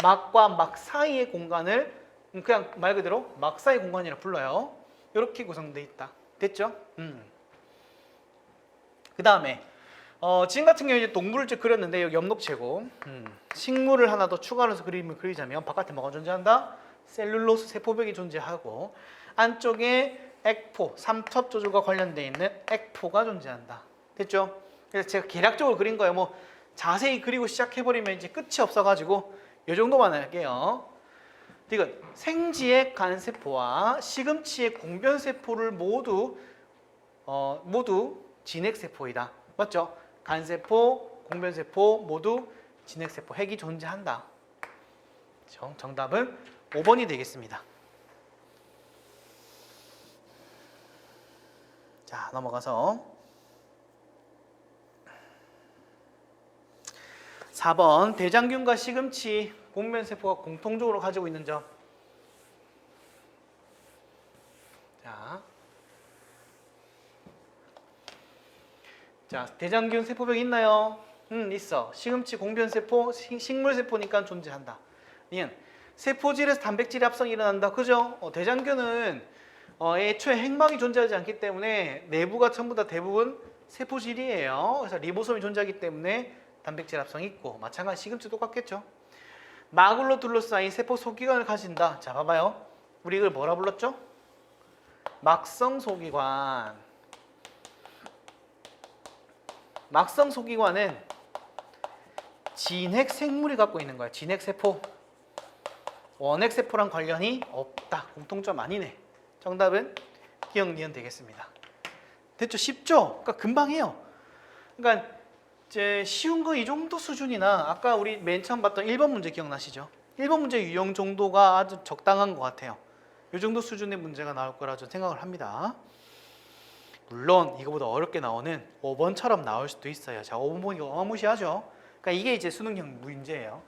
막과 막 사이의 공간을 그냥 말 그대로 막 사이 공간이라 불러요. 이렇게 구성되어 있다. 됐죠? 그 다음에 지금 같은 경우에 동물을 그렸는데 여기 엽록체고 식물을 하나 더 추가로 해서 그림을 그리자면 바깥에 뭐가 존재한다? 셀룰로스 세포벽이 존재하고 안쪽에 액포, 삼투압 조절과 관련되어 있는 액포가 존재한다. 됐죠? 그래서 제가 계략적으로 그린 거예요. 뭐 자세히 그리고 시작해버리면 이제 끝이 없어가지고 이 정도만 할게요. 이건 생지의 간세포와 시금치의 공변세포를 모두 모두 진핵세포이다. 맞죠? 간세포, 공변세포 모두 진핵세포 핵이 존재한다. 정답은 5번이 되겠습니다. 자, 넘어가서 4번 대장균과 시금치, 공변세포가 공통적으로 가지고 있는 점. 자, 대장균 세포벽 있나요? 있어. 시금치 공변세포, 식물세포니까 존재한다. 세포질에서 단백질 합성이 일어난다. 그죠? 대장균은 애초에 핵막이 존재하지 않기 때문에 내부가 전부 다 대부분 세포질이에요. 그래서 리보솜이 존재하기 때문에 단백질 합성이 있고, 마찬가지 시금치 똑같겠죠. 막으로 둘러싸인 세포 소기관을 가진다. 자, 봐봐요. 우리 이걸 뭐라 불렀죠? 막성 소기관. 막성 소기관은 진핵 생물이 갖고 있는 거야. 진핵 세포. 원핵 세포랑 관련이 없다. 공통점 아니네. 정답은 기억 니은 되겠습니다. 됐죠? 쉽죠? 그러니까 금방 해요. 그러니까 이제 쉬운 거 이 정도 수준이나 아까 우리 맨 처음 봤던 1번 문제 기억나시죠? 1번 문제 유형 정도가 아주 적당한 것 같아요. 이 정도 수준의 문제가 나올 거라 저는 생각을 합니다. 물론 이거보다 어렵게 나오는 5번처럼 나올 수도 있어요. 자, 5번 보니까 어마무시하죠? 그러니까 이게 이제 수능형 문제예요.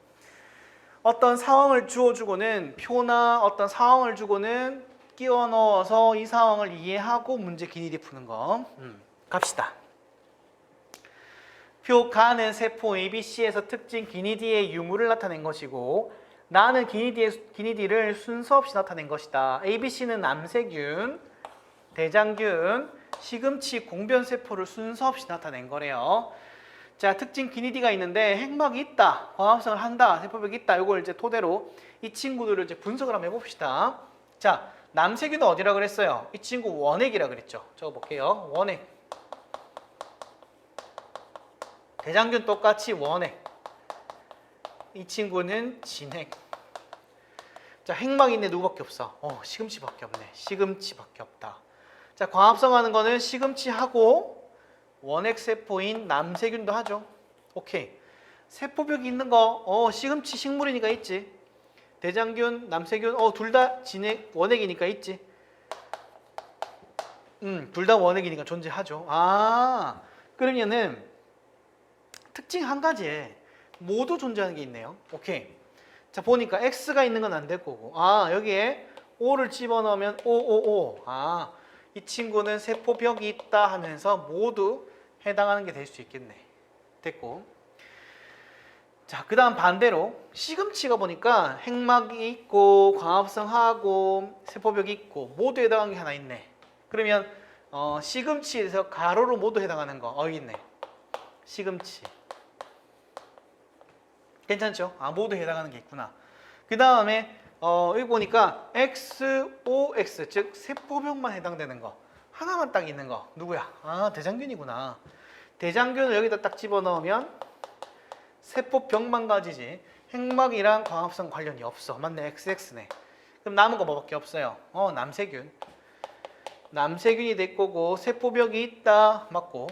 어떤 상황을 주어주고는 표나 어떤 상황을 주고는 끼워 넣어서 이 상황을 이해하고 문제 기니디 푸는 거. 갑시다. 표 가는 세포 ABC에서 특징 기니디의 유무를 나타낸 것이고 나는 기니디를 순서 없이 나타낸 것이다. ABC는 남세균, 대장균, 시금치, 공변세포를 순서 없이 나타낸 거래요. 자, 특징 기니디가 있는데 핵막이 있다, 광합성을 한다, 세포벽이 있다. 이걸 이제 토대로 이 친구들을 이제 분석을 한번 해봅시다. 자, 남세균은 어디라 그랬어요? 이 친구 원핵이라 그랬죠. 적어볼게요. 원핵. 대장균 똑같이 원핵. 이 친구는 진핵. 자, 핵막이 있는데 누구밖에 없어? 시금치밖에 없네. 시금치밖에 없다. 자, 광합성하는 거는 시금치하고 원핵세포인 남세균도 하죠. 오케이. 세포벽이 있는 거, 시금치 식물이니까 있지. 대장균, 남세균, 둘 다 진핵, 원핵이니까 있지. 둘 다 원핵이니까 존재하죠. 아, 그러면은 특징 한 가지에 모두 존재하는 게 있네요. 오케이. 자, 보니까 X가 있는 건 안 될 거고. 아, 여기에 O를 집어넣으면 O. 아, 이 친구는 세포벽이 있다 하면서 모두 해당하는 게 될 수 있겠네. 됐고. 자, 그 다음 반대로 시금치가 보니까 핵막이 있고 광합성하고 세포벽이 있고 모두 해당하는 게 하나 있네. 그러면 시금치에서 가로로 모두 해당하는 거 여기 있네. 시금치. 괜찮죠? 아, 모두 해당하는 게 있구나. 그 다음에 여기 보니까 XOX, 즉 세포벽만 해당되는 거 하나만 딱 있는 거 누구야? 아, 대장균이구나. 대장균을 여기다 딱 집어넣으면 세포벽만 가지지 핵막이랑 광합성 관련이 없어. 맞네, XX네. 그럼 남은 거 뭐밖에 없어요? 남세균. 남세균이 될 거고 세포벽이 있다. 맞고.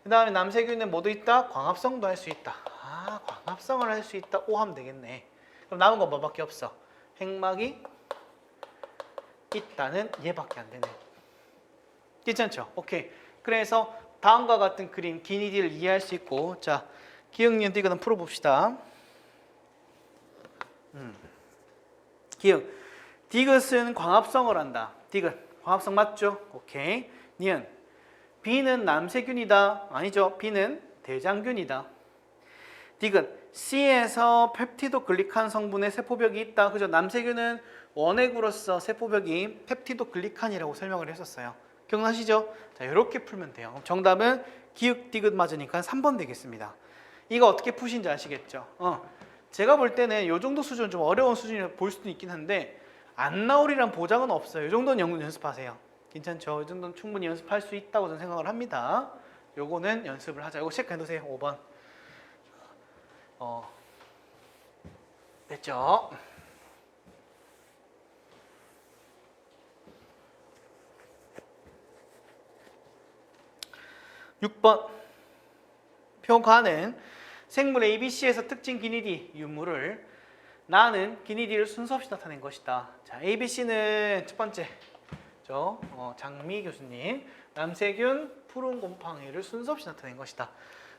그 다음에 남세균은 뭐도 있다? 광합성도 할 수 있다. 아, 광합성을 할 수 있다. O 하면 되겠네. 그럼 남은 건 뭐밖에 없어? 핵막이 있다는 얘밖에 안 되네. 괜찮죠? 오케이. 그래서 다음과 같은 그림 기니디를 이해할 수 있고, 자, 기억 니은 디귿은 풀어봅시다. 기억. 디귿은 광합성을 한다. 디귿. 광합성 맞죠? 오케이. 니은. B는 남세균이다. 아니죠. B는 대장균이다. 디귿. C에서 펩티도 글리칸 성분의 세포벽이 있다. 그죠? 남세균은 원핵으로서 세포벽이 펩티도 글리칸이라고 설명을 했었어요. 기억나시죠? 자, 이렇게 풀면 돼요. 정답은 기역 디귿 맞으니까 3번 되겠습니다. 이거 어떻게 푸신지 아시겠죠? 제가 볼 때는 이 정도 수준은 좀 어려운 수준이라 볼 수도 있긴 한데 안 나오리란 보장은 없어요. 이 정도는 연습하세요. 괜찮죠? 이 정도는 충분히 연습할 수 있다고 저는 생각을 합니다. 요거는 연습을 하자. 이거 체크해 놓으세요. 5번. 됐죠? 6번 표가는 생물 ABC에서 특징 기니 D 유무를 나는 기니 D를 순서 없이 나타낸 것이다. 자, ABC는 첫 번째 장미 교수님, 남세균, 푸른 곰팡이를 순서 없이 나타낸 것이다.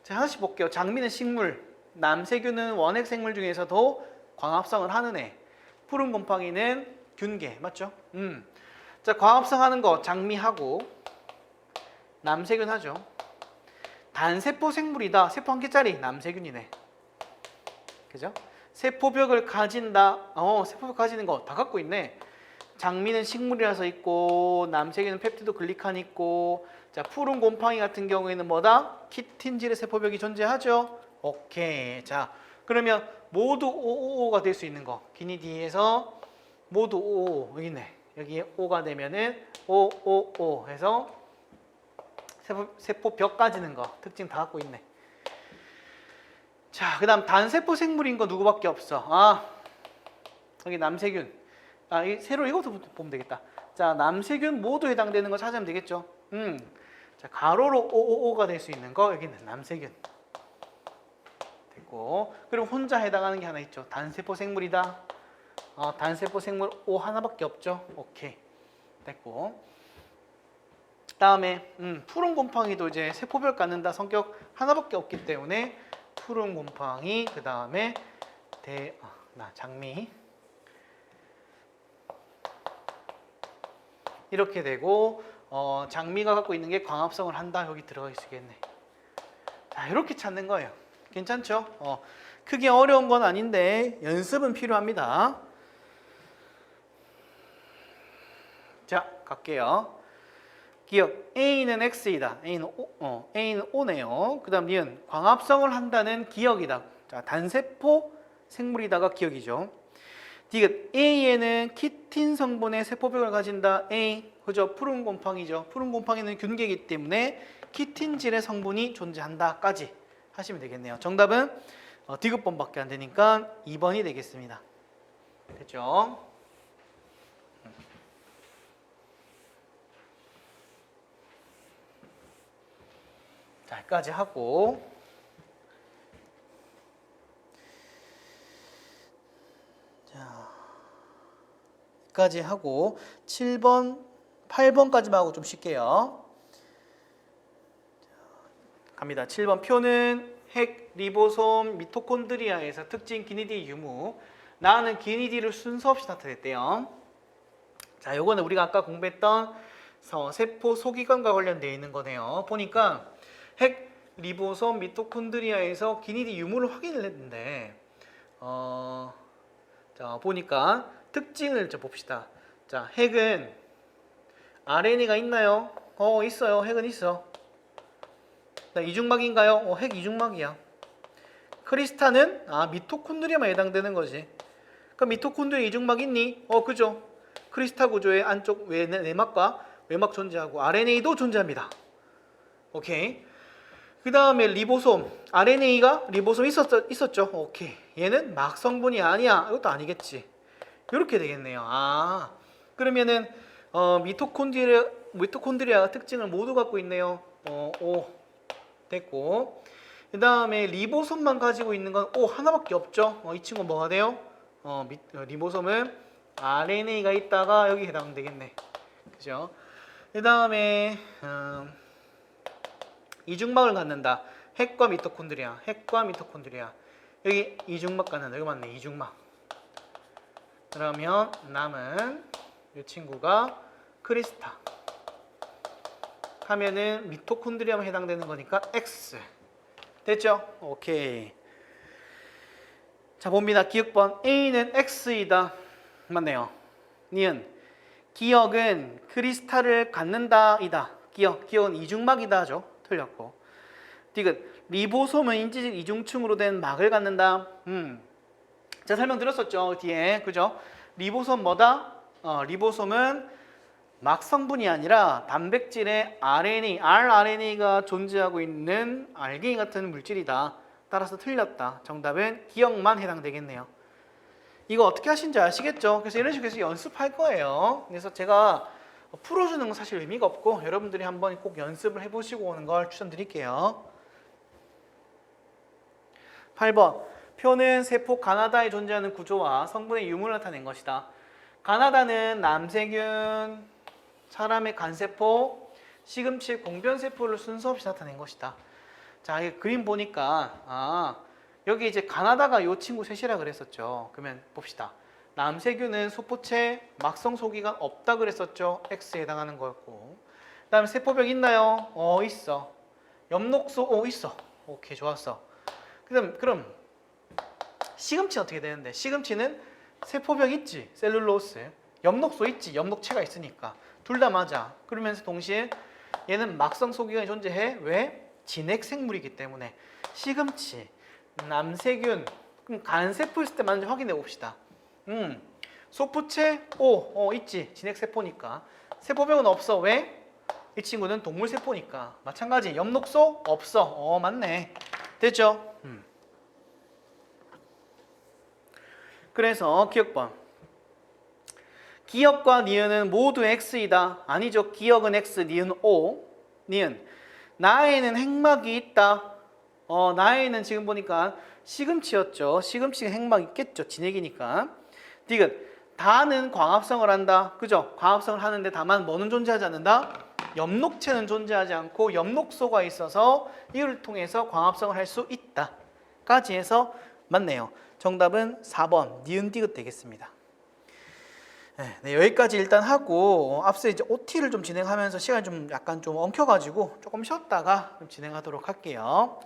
자, 하나씩 볼게요. 장미는 식물, 남세균은 원핵 생물 중에서도 광합성을 하는 애, 푸른 곰팡이는 균계, 맞죠? 자, 광합성하는 거 장미하고 남세균 하죠. 단세포 생물이다. 세포 한 개짜리 남세균이네. 그죠? 세포벽을 가진다. 세포벽 가지는 거 다 갖고 있네. 장미는 식물이라서 있고, 남세균은 펩티도 글리칸 있고, 자, 푸른 곰팡이 같은 경우에는 뭐다? 키틴질의 세포벽이 존재하죠. 오케이. 자, 그러면 모두 OOO가 될 수 있는 거. 기니 D에서 모두 OO 여기 있네. 여기에 O가 되면은 OOO 해서 세포벽 가지는 거 특징 다 갖고 있네. 자, 그 다음 단세포 생물인 거 누구밖에 없어. 여기 남세균. 이 새로 이것도 보면 되겠다. 자, 남세균 모두 해당되는 거 찾으면 되겠죠. 자, 가로로 OOO가 될 수 있는 거 여기 있는 남세균 됐고, 그리고 혼자 해당하는 게 하나 있죠. 단세포 생물이다. 단세포 생물 O 하나밖에 없죠. 오케이 됐고, 다음에 푸른 곰팡이도 이제 세포별 갖는다 성격 하나밖에 없기 때문에 푸른 곰팡이, 그 다음에 장미 이렇게 되고, 장미가 갖고 있는 게 광합성을 한다. 여기 들어가 있겠네. 자, 이렇게 찾는 거예요. 괜찮죠? 크게 어려운 건 아닌데 연습은 필요합니다. 자, 갈게요. 기억 A는 X이다. A는 O네요. 그 다음 니은 광합성을 한다는 기억이다. 자, 단세포 생물이다가 기억이죠. 디귿 A에는 키틴 성분의 세포벽을 가진다. A, 그죠? 푸른 곰팡이죠. 푸른 곰팡이는 균계이기 때문에 키틴질의 성분이 존재한다까지 하시면 되겠네요. 정답은 디귿번밖에 안 되니까 2번이 되겠습니다. 됐죠? 자, 여기까지 하고 까지 하고 7번, 8번까지만 하고 좀 쉴게요. 갑니다. 7번 표는 핵, 리보솜, 미토콘드리아에서 특징 기니 D 유무. 나는 기니 D를 순서 없이 나타냈대요. 자, 요거는 우리가 아까 공부했던 세포 소기관과 관련되어 있는 거네요. 보니까 핵, 리보솜, 미토콘드리아에서 기니 D 유무를 확인을 했는데, 자, 보니까 특징을 좀 봅시다. 자, 핵은 RNA가 있나요? 있어요. 핵은 있어. 자, 이중막인가요? 핵 이중막이야. 크리스탈은 미토콘드리아만 해당되는 거지. 그럼 미토콘드리아 이중막 있니? 그죠. 크리스탈 구조의 안쪽 내막과 외막 존재하고 RNA도 존재합니다. 오케이. 그 다음에 리보솜. RNA가 리보솜 있었죠. 오케이. 얘는 막 성분이 아니야. 이것도 아니겠지. 이렇게 되겠네요. 그러면은 미토콘드리아 특징을 모두 갖고 있네요. O 됐고, 그 다음에 리보솜만 가지고 있는 건 O 하나밖에 없죠. 이 친구 뭐가 돼요? 리보솜은 RNA가 있다가 여기 해당되겠네. 그죠? 그 다음에 이중막을 갖는다. 핵과 미토콘드리아, 여기 이중막 갖는다. 이거 맞네, 이중막. 그러면 남은 이 친구가 크리스타 하면은 미토콘드리아만 해당되는 거니까 X 됐죠? 오케이. 자, 봅니다. 기억번 A는 X이다. 맞네요. 니은 기억은 크리스탈을 갖는다 이다. 기억은 이중막이다죠. 틀렸고. 디귿 리보솜은 인지질 이중층으로 된 막을 갖는다. 제가 설명드렸었죠. 뒤에. 그죠? 리보솜 뭐다? 리보솜은 막 성분이 아니라 단백질의 rRNA가 존재하고 있는 알갱이 같은 물질이다. 따라서 틀렸다. 정답은 기억만 해당되겠네요. 이거 어떻게 하신지 아시겠죠? 그래서 이런 식으로 해서 연습할 거예요. 그래서 제가 풀어주는 건 사실 의미가 없고 여러분들이 한번 꼭 연습을 해보시고 오는 걸 추천드릴게요. 8번 표는 세포 가나다에 존재하는 구조와 성분의 유무를 나타낸 것이다. 가나다는 남세균, 사람의 간세포, 시금치, 공변세포를 순서 없이 나타낸 것이다. 자, 이 그림 보니까 여기 이제 가나다가 이 친구 셋이라 그랬었죠. 그러면 봅시다. 남세균은 소포체, 막성 소기가 없다 그랬었죠. X에 해당하는 거였고. 그 다음에 세포벽 있나요? 있어. 엽록소, 있어. 오케이, 좋았어. 그럼 시금치는 어떻게 되는데? 시금치는 세포벽 있지, 셀룰로스. 엽록소 있지, 엽록체가 있으니까. 둘 다 맞아. 그러면서 동시에 얘는 막성 소기가 존재해. 왜? 진핵 생물이기 때문에. 시금치, 남세균, 그럼 간세포 있을 때 먼저 확인해 봅시다. 소포체, 있지, 진핵 세포니까. 세포벽은 없어. 왜? 이 친구는 동물 세포니까. 마찬가지. 엽록소 없어. 맞네. 됐죠? 그래서 기억번. 기억과 니은은 모두 X이다. 아니죠. 기억은 X, 니은 O. 니은. 나에는 핵막이 있다. 나에는 지금 보니까 시금치였죠. 시금치가 핵막 있겠죠. 진핵이니까. 디귿. 다는 광합성을 한다. 그죠? 광합성을 하는데 다만 뭐는 존재하지 않는다? 엽록체는 존재하지 않고 엽록소가 있어서 이를 통해서 광합성을 할 수 있다. 까지 해서 맞네요. 정답은 4번 니은 디귿 되겠습니다. 네, 여기까지 일단 하고 앞서 이제 OT를 좀 진행하면서 시간이 좀 약간 좀 엉켜가지고 조금 쉬었다가 좀 진행하도록 할게요.